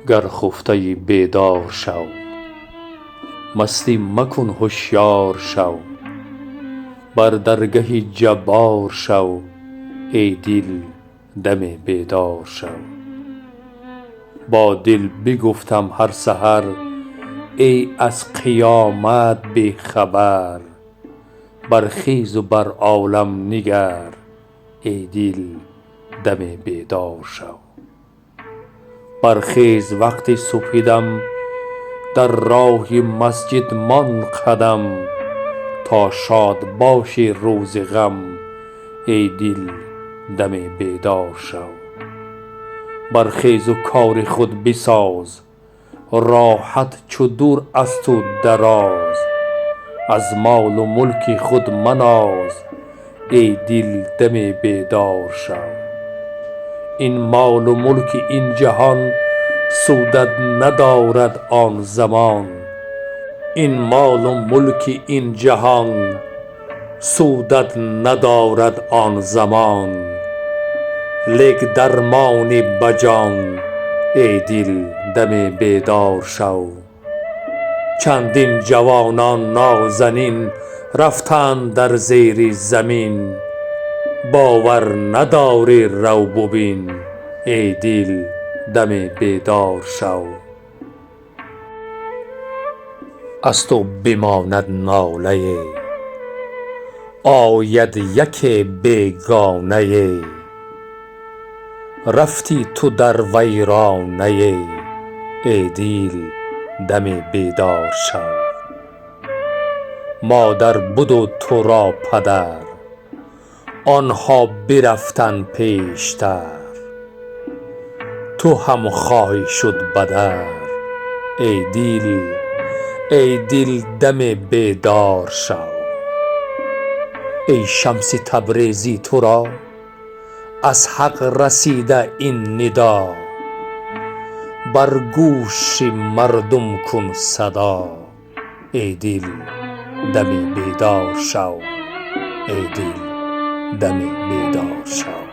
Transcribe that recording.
گر خفته بیدار شو، مستی مکن هوشیار شو. بر درگه جبار شو، ای دل دم بیدار شو. با دل بگفتم هر سحر، ای از قیامت بی خبر. برخیز و بر عالم نگر، ای دل دم بیدار شو. برخیز وقت صبح دم، در راه مسجد من قدم. تا شاد باشی روز غم، ای دل دم بیدار شو. برخیز و کار خود بساز، راحت چو دور از تو دراز. از مال و ملک خود مناز، ای دل دم بیدار شو. این مال و ملک این جهان، سودت ندارد آن زمان. این مال و ملک این جهان، سودت ندارد آن زمان. لیک درمانی بجان، ای دل دم بیدار شو. چندین جوانان نازنین، رفتند در زیر زمین. باور نداری رو ببین، ای دل دم بیدار شو. از تو بماند ناله، آید یکی بیگانه. رفتی تو در ویرانه، ای دل دم بیدار شو. مادر بود و تو را پدر، آنها برفتند پیشتر. تو هم خواهی شد بدر، ای دل دم بیدار شو. ای شمس تبریزی تو را از حق رسیده این ندا. بر گوش مردم کن صدا، ای دل دم بیدار شو. ای دل دم بیدار شو.